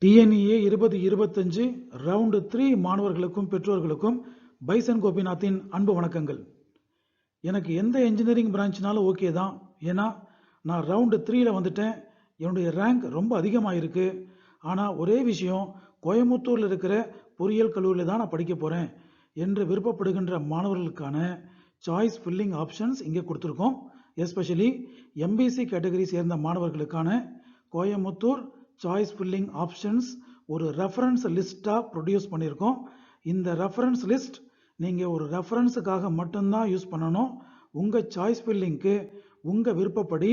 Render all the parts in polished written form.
TNEA 2025 round 3 மாணவர்களுக்கும் பெற்றோர்களுக்கும் bison கோபிநாத்தின் அன்பு வணக்கங்கள். எனக்கு எந்த இன்ஜினியரிங் பிரான்ச்னாலும் ஓகே தான். ஏன்னா நான் ரவுண்டு 3ல் வந்துட்டேன். என்னுடைய ரேங்க் ரொம்ப அதிகமாக இருக்குது. ஆனால் ஒரே விஷயம், கோயம்புத்தூரில் இருக்கிற பொறியியல் கல்லூரியில் தான் நான் படிக்க போகிறேன் என்று விருப்பப்படுகின்ற மாணவர்களுக்கான சாய்ஸ் ஃபில்லிங் ஆப்ஷன்ஸ் இங்கே கொடுத்துருக்கோம். எஸ்பெஷலி எம்பிசி கேட்டகரி சேர்ந்த மாணவர்களுக்கான கோயம்புத்தூர் சாய்ஸ் ஃபில்லிங் ஆப்ஷன்ஸ் ஒரு ரெஃபரன்ஸ் லிஸ்ட்டாக ப்ரொடியூஸ் பண்ணியிருக்கோம். இந்த ரெஃபரன்ஸ் லிஸ்ட் நீங்கள் ஒரு ரெஃபரன்ஸுக்காக மட்டும்தான் யூஸ் பண்ணணும். உங்கள் சாய்ஸ் ஃபில்லிங்க்கு உங்கள் விருப்பப்படி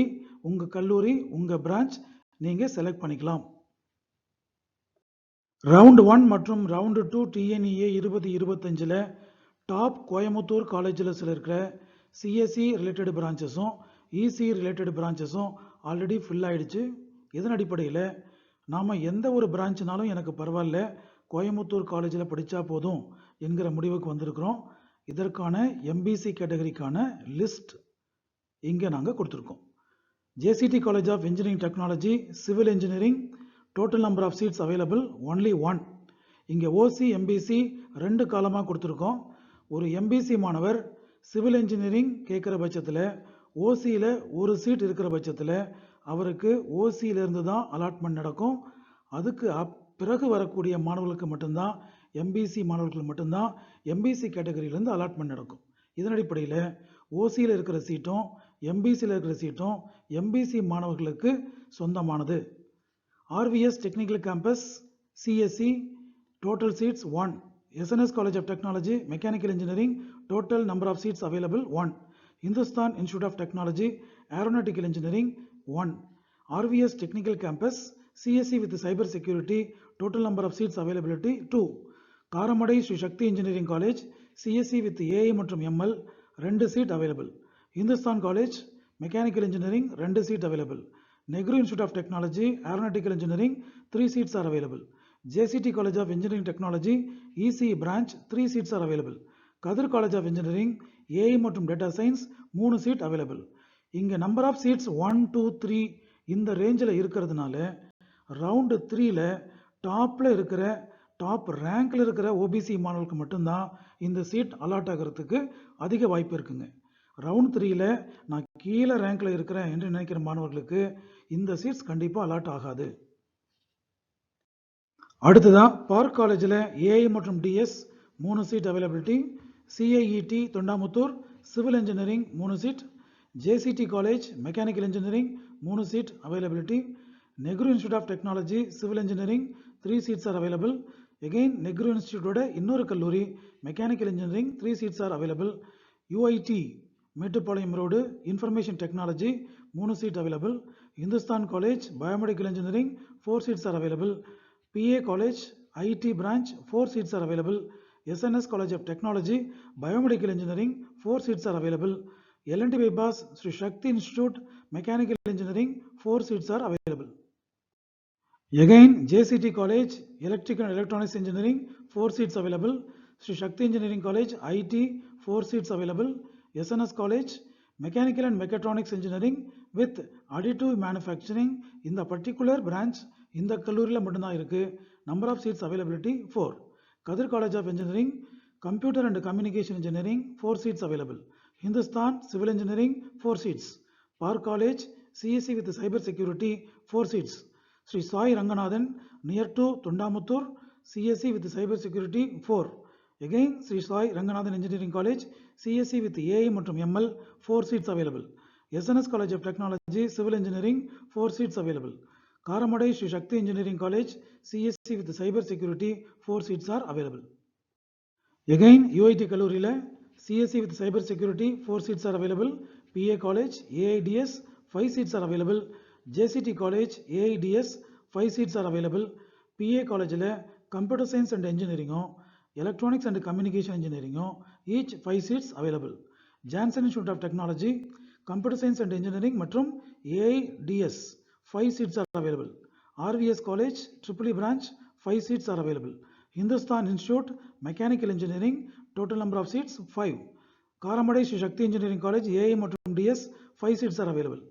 உங்கள் கல்லூரி, உங்கள் பிரான்ச் நீங்கள் செலக்ட் பண்ணிக்கலாம். ரவுண்டு 1 மற்றும் ரவுண்டு 2 டிஎன்இஏ 2025 டாப் கோயம்புத்தூர் காலேஜில் இருக்கிற சிஎஸ்சி ரிலேட்டட் பிரான்ச்சஸும் இசி ரிலேட்டட் பிரான்ச்சஸும் ஆல்ரெடி ஃபில் ஆகிடுச்சு. இதன் அடிப்படையில் நாம் எந்த ஒரு பிரான்ச்னாலும் எனக்கு பரவாயில்ல, கோயம்புத்தூர் காலேஜில் படித்தா போதும் என்கிற முடிவுக்கு வந்திருக்கிறோம். இதற்கான எம்பிசி கேட்டகரிக்கான லிஸ்ட் இங்கே நாங்கள் கொடுத்துருக்கோம். JCT college of engineering technology civil engineering, total number of seats available only 1. இங்கே ஓசி எம்பிசி 2 காலமாக கொடுத்துருக்கோம். ஒரு எம்பிசி மாணவர் சிவில் இன்ஜினியரிங் கேட்குற பட்சத்தில் ஓசியில் ஒரு சீட் இருக்கிற பட்சத்தில் அவருக்கு ஓசியிலிருந்து தான் அலாட்மெண்ட் நடக்கும். அதுக்கு பிறகு வரக்கூடிய மாணவர்களுக்கு மட்டும்தான், எம்பிசி மாணவர்கள் மட்டும்தான் எம்பிசி கேட்டகரியிலேருந்து அலாட்மெண்ட் நடக்கும். இதன் அடிப்படையில் ஓசியில் இருக்கிற சீட்டும் எம்பிசியில் இருக்கிற சீட்டும் எம்பிசி மாணவர்களுக்கு சொந்தமானது. RVS technical campus CSE total seats 1. SNS college of technology mechanical engineering total number of seats available 1. Hindustan institute of technology aeronautical engineering 1. RVS Technical Campus CSE with Cyber Security total number of seats availability 2. Karamadai Sri Sakthi engineering college CSE with AI மற்றும் ML 2 seat available. Hindusthan college mechanical engineering 2 seat available. Nehru institute of technology aeronautical engineering 3 seats are available. JCT college of engineering technology ECE branch 3 seats are available. Kathir college of engineering AI மற்றும் data science 3 seat available. இங்கே number of seats 1, 2, 3 இந்த ரேஞ்சில் இருக்கிறதுனால round 3ல் டாப்பில் இருக்கிற top ரேங்கில் இருக்கிற OBC மாணவர்களுக்கு மட்டும்தான் இந்த சீட் அலாட் ஆகிறதுக்கு அதிக வாய்ப்பு இருக்குங்க. ரவுண்ட் 3ல் நான் கீழே ரேங்கில் இருக்கிறேன் என்று நினைக்கிற மாணவர்களுக்கு இந்த சீட்ஸ் கண்டிப்பாக அலாட் ஆகாது. அடுத்ததான் பார்க் காலேஜில் ஏஐ மற்றும் DS 3 seat availability. CIET Thondamuthur civil engineering 3 seat. JCT college mechanical engineering 3 seat availability. Nehru institute of technology civil engineering 3 seats are available. Again Nehru இன்ஸ்டியூட்டோட இன்னொரு கல்லூரி mechanical engineering 3 seats are available. UIT Mettupalayam road information technology 3 seat available. Hindusthan college biomedical engineering 4 seats are available. PA college IT branch 4 seats are available. SNS college of technology biomedical engineering 4 seats are available. L&T bypass Sri Shakti Institute Mechanical Engineering 4 seats are available. Again JCT College Electrical and Electronics Engineering 4 seats available. Sri Shakti Engineering College IT 4 seats available. SNS College Mechanical and Mechatronics Engineering with Additive Manufacturing in the particular branch இந்த கல்லூரியில் மட்டும்தான் இருக்கு. Number of seats availability 4. Kathir College of Engineering Computer and Communication Engineering 4 seats available. Hindustan Civil Engineering 4 seats. Park College CSE with Cyber Security 4 seats. Sri Sai Ranganathan near to Tundamuttur CSE with Cyber Security 4. Again Sri Sai Ranganathan Engineering College CSE with AI மற்றும் ML 4 seats available. SNS College of Technology Civil Engineering 4 seats available. Karamadai Sri Sakthi engineering college CSE with Cyber Security 4 seats are available. Again UIT கல்லூரியில் CSE with Cyber Security 4 seats are available. PA College AIDS 5 seats are available. JCT College AIDS 5 seats are available. PA College Computer Science and Engineering Electronics and Communication Engineering each 5 seats available. Janssen Institute of Technology Computer Science and Engineering மற்றும் AIDS 5 seats are available. RVS College EEE branch 5 seats are available. Hindustan Institute Mechanical Engineering total number of seats 5. Karamadai Sri Sakthi engineering college AI மற்றும் DS 5 seats are available.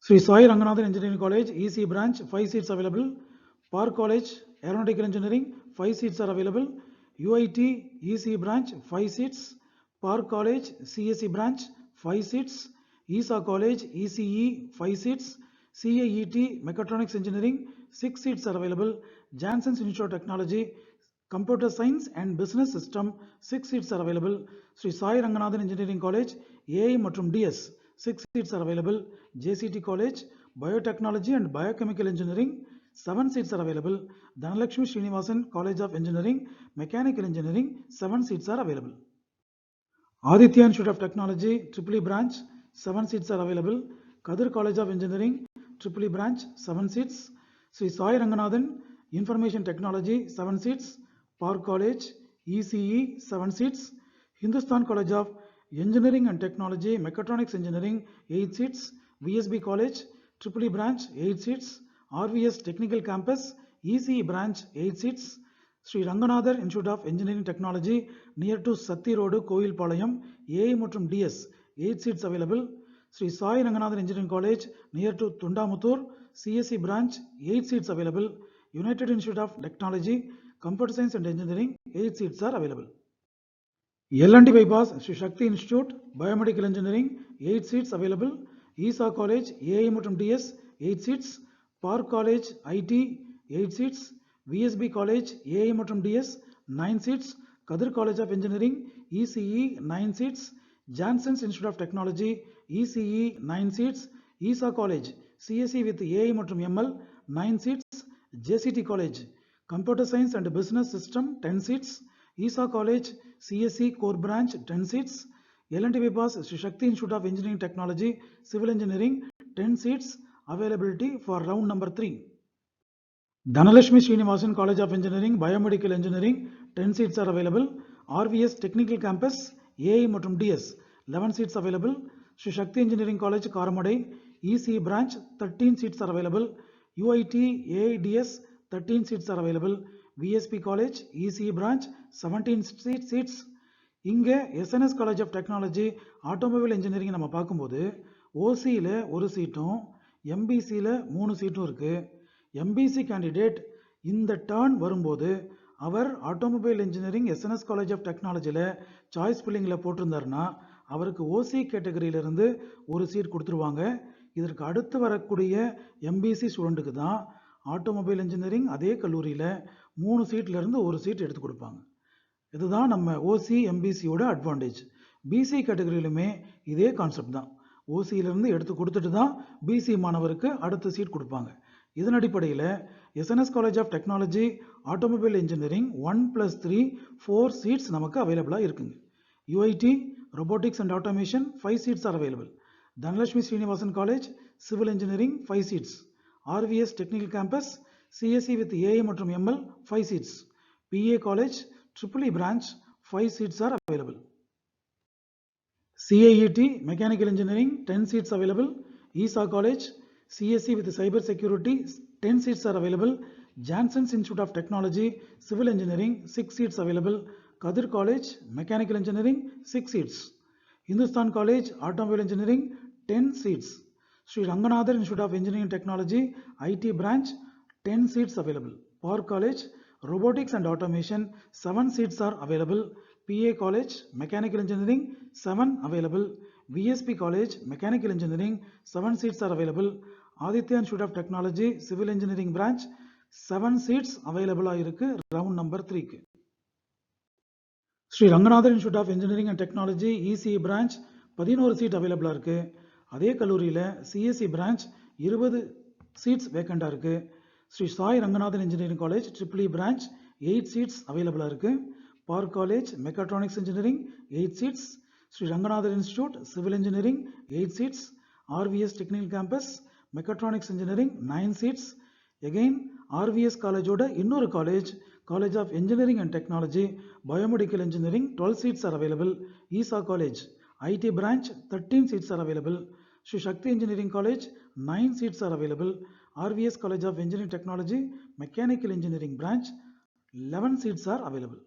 Sri Sai Ranganathan Engineering College EC branch 5 seats available. Park College Aeronautical Engineering 5 seats are available. UIT ECE branch 5 seats. Park College CSE branch 5 seats. ESA College ECE 5 seats. CAET Mechatronics Engineering 6 seats are available. Janssen Institute of Technology Computer Science and Business System 6 seats are available. Sri Sai Ranganathan Engineering College AI மற்றும் DS 6 seats are available. JCT College Biotechnology and Biochemical Engineering 7 seats are available. Dhanalakshmi Srinivasan College of Engineering Mechanical Engineering 7 seats are available. Aditya Institute of Technology EEE branch 7 seats are available. Kadir College of Engineering EEE branch 7 seats. Sri Sai Ranganathan Information Technology 7 seats. Park College ECE 7 seats. Hindustan College of Engineering and Technology Mechatronics Engineering 8 seats. VSB College EEE branch 8 seats. RVS Technical Campus ECE branch 8 seats. Sri Ranganathan Institute of Engineering Technology near to Satti Road Kovilpalayam AI மற்றும் DS 8 seats available. Sri Sai Ranganathan Engineering College near to Tundamuttur CSE branch 8 seats available. United Institute of Technology Computer Science and Engineering 8 seats are available. L&T Bypass Sri Shakti Institute Biomedical Engineering 8 seats available. ESA College AI மற்றும் DS 8 seats. Park College IT 8 seats. VSB College AI மற்றும் DS 9 seats. Kadir College of Engineering ECE 9 seats. Janssen Institute of Technology ECE 9 seats. ESA College CSE with AI மற்றும் ML 9 seats. JCT College Computer Science and Business System 10 seats. ESA College CSE Core Branch 10 seats. L&T Bypass Sri Shakti Institute of Engineering Technology Civil Engineering 10 seats. Availability for round number 3. Dhanalakshmi Srinivasan College of Engineering Biomedical Engineering 10 seats are available. RVS Technical Campus AI மற்றும் DS 11 seats available. Sri Shakti Engineering College Karamadai ECE branch 13 seats are available. UIT AIDS 13 seats are available. VSP College ECE branch 17 seats. இங்கே SNS College of Technology Automobile Engineering நம்ம பார்க்கும்போது OCல ஒரு சீட்டும் MBCல 3 சீட்டும் இருக்கு. MBC candidate இந்த turn வரும்போது அவர் automobile engineering SNS college of டெக்னாலஜியில் சாய்ஸ் ஃபில்லிங்கில் போட்டிருந்தாருன்னா அவருக்கு OC கேட்டகரியிலிருந்து ஒரு சீட் கொடுத்துருவாங்க. இதற்கு அடுத்து வரக்கூடிய MBC ஸ்டூடெண்ட்டுக்கு தான் ஆட்டோமொபைல் இன்ஜினியரிங் அதே கல்லூரியில் 3 சீட்லேருந்து ஒரு சீட் எடுத்து கொடுப்பாங்க. இதுதான் நம்ம OC MBCயோட அட்வான்டேஜ். BC கேட்டகரியிலுமே இதே கான்செப்ட் தான். OCயிலிருந்து எடுத்து கொடுத்துட்டு தான் BC மாணவருக்கு அடுத்த சீட் கொடுப்பாங்க. இதன் அடிப்படையில் SNS college of technology automobile engineering 1+3 4 seats நமக்கு அவைலபிளாக இருக்குங்க. UIT Robotics and Automation 5 seats are available. Dhanalakshmi Srinivasan College Civil Engineering 5 seats. RVS Technical Campus CSE with AI மற்றும் ML 5 seats. PA College EEE branch 5 seats are available. CAET Mechanical Engineering 10 seats available. ESA College CSE with Cyber Security 10 seats are available. Janssen Institute of Technology Civil Engineering 6 seats available. Kadir College Mechanical Engineering 6 seats. Hindustan College Automobile Engineering 10 seats. Sri Ranganathan Institute of Engineering Technology IT branch 10 seats available. Park College Robotics and Automation 7 seats are available. PA College Mechanical Engineering 7 available. VSP College Mechanical Engineering 7 seats are available. Aditya Institute of Technology Civil Engineering branch 7 seats available இருக்கு round number 3க்கு. Sri Ranganathan Institute of Engineering and Technology ECE branch 11 seat available இருக்கு. அதே கல்லூரியில் CSE branch 20 seats vacant இருக்கு. Sri Sai Ranganathan Engineering College EEE branch 8 seats available இருக்கு. Park College Mechatronics Engineering 8 seats. Sri Ranganathan Institute Civil Engineering 8 seats. RVS Technical Campus Mechatronics Engineering 9 seats. Again RVS College oda இன்னொரு College of Engineering and Technology Biomedical Engineering 12 seats are available. ESA College IT branch 13 seats are available. Sri Shakti Engineering College 9 seats are available. RVS College of Engineering Technology Mechanical Engineering branch 11 seats are available.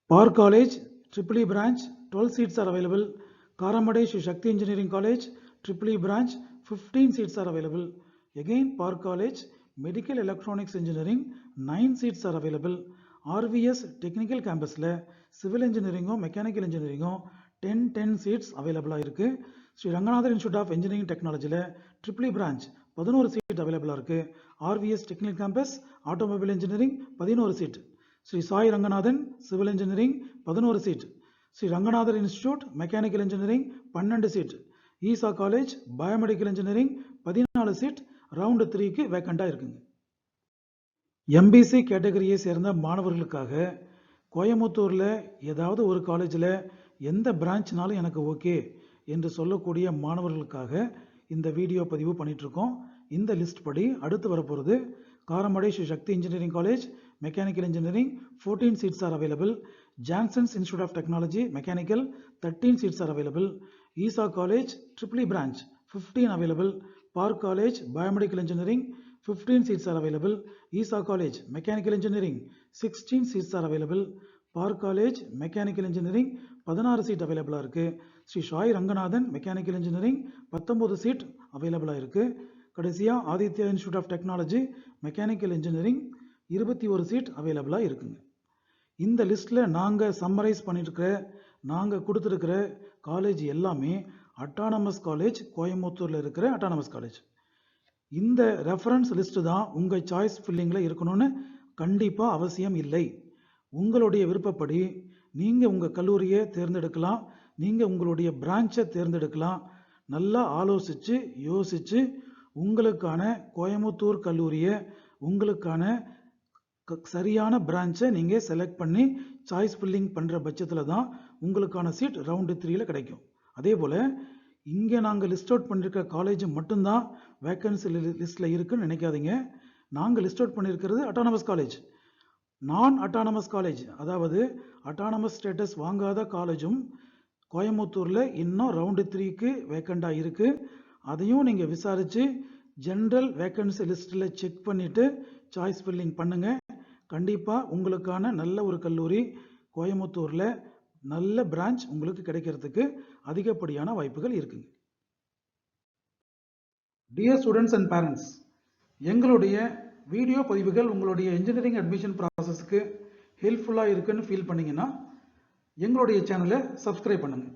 Park College EEE branch 12 seats are available. Karamadai Sri Shakti Engineering College EEE branch 15 seats are available. Again Park College medical electronics engineering 9 seats are available. RVS technical கேம்பஸில் civil இன்ஜினியரிங்கும் mechanical இன்ஜினியரிங்கும் 10 seats அவைலபிளாக இருக்குது. Sri Ranganathar institute of engineering டெக்னாலஜியில் triple branch 11 seat அவைலபிளாக இருக்குது. RVS technical campus automobile engineering 11 seat. Sri Sai Ranganathan civil engineering 11 seat. Sri Ranganathar institute mechanical engineering 12 seat. Easa college biomedical engineering 14 seat round 3க்கு வேக்கண்டாக இருக்குங்க. எம்பிசி கேட்டகரியை சேர்ந்த மாணவர்களுக்காக கோயம்புத்தூரில் ஏதாவது ஒரு காலேஜில் எந்த பிரான்ச்னாலும் எனக்கு ஓகே என்று சொல்லக்கூடிய மாணவர்களுக்காக இந்த வீடியோ பதிவு பண்ணிகிட்ருக்கோம். இந்த லிஸ்ட் படி அடுத்து வரப்போகிறது Karamadai Sri Sakthi engineering college mechanical engineering 14 seats are available. Jansons Institute of Technology Mechanical 13 seats are available. Isa College Tripoli Branch 15 available. Park College Biomedical Engineering 15 seats are available. Isa College Mechanical Engineering 16 seats are available. Park College Mechanical Engineering 16 seat available இருக்கு. Sri Sai Ranganathan mechanical engineering 19 seat available இருக்கு. கடைசியா Aditya institute of technology mechanical engineering 21 seat available இருக்குங்க. இந்த லிஸ்ட்டில் நாங்கள் summarise பண்ணிட்டுருக்கிற நாங்கள் கொடுத்துருக்கிற college எல்லாமே அட்டானமஸ் காலேஜ், கோயம்புத்தூரில் இருக்கிற அட்டானமஸ் காலேஜ். இந்த ரெஃபரன்ஸ் லிஸ்ட்டு தான் உங்கள் சாய்ஸ் ஃபில்லிங்கில் இருக்கணும்னு கண்டிப்பாக அவசியம் இல்லை. உங்களுடைய விருப்பப்படி நீங்கள் உங்கள் கல்லூரியை தேர்ந்தெடுக்கலாம், நீங்கள் உங்களுடைய பிரான்ச்சை தேர்ந்தெடுக்கலாம். நல்லா ஆலோசித்து யோசித்து உங்களுக்கான கோயம்புத்தூர் கல்லூரியை உங்களுக்கான சரியான பிரான்ச்சை நீங்கள் செலக்ட் பண்ணி சாய்ஸ் ஃபில்லிங் பண்ணுற பட்சத்தில் தான் உங்களுக்கான சீட் ரவுண்டு 3ல் கிடைக்கும். அதே போல் இங்கே நாங்கள் லிஸ்ட் அவுட் பண்ணியிருக்க காலேஜ் மட்டும்தான் வேக்கன்சி லிஸ்ட்டில் இருக்குன்னு நினைக்காதீங்க. நாங்கள் லிஸ்ட் அவுட் பண்ணியிருக்கிறது அட்டானமஸ் காலேஜ். நான் அட்டானமஸ் காலேஜ், அதாவது அட்டானமஸ் ஸ்டேட்டஸ் வாங்காத காலேஜும் கோயம்புத்தூரில் இன்னும் ரவுண்டு 3க்கு வேக்கண்டாக இருக்குது. அதையும் நீங்கள் விசாரித்து ஜென்ரல் வேக்கன்சி லிஸ்ட்டில் செக் பண்ணிவிட்டு சாய்ஸ் ஃபில்லிங் பண்ணுங்கள். கண்டிப்பாக உங்களுக்கான நல்ல ஒரு கல்லூரி கோயம்புத்தூரில் நல்ல பிரான்ச் உங்களுக்கு கிடைக்கிறதுக்கு அதிகப்படியான வாய்ப்புகள் இருக்குங்க. டியர் ஸ்டூடெண்ட்ஸ் அண்ட் பேரண்ட்ஸ், எங்களுடைய வீடியோ பதிவுகள் உங்களுடைய இன்ஜினியரிங் அட்மிஷன் ப்ராசஸ்க்கு ஹெல்ப்ஃபுல்லாக இருக்குன்னு ஃபீல் பண்ணிங்கன்னா எங்களுடைய சேனலை சப்ஸ்கிரைப் பண்ணுங்கள்.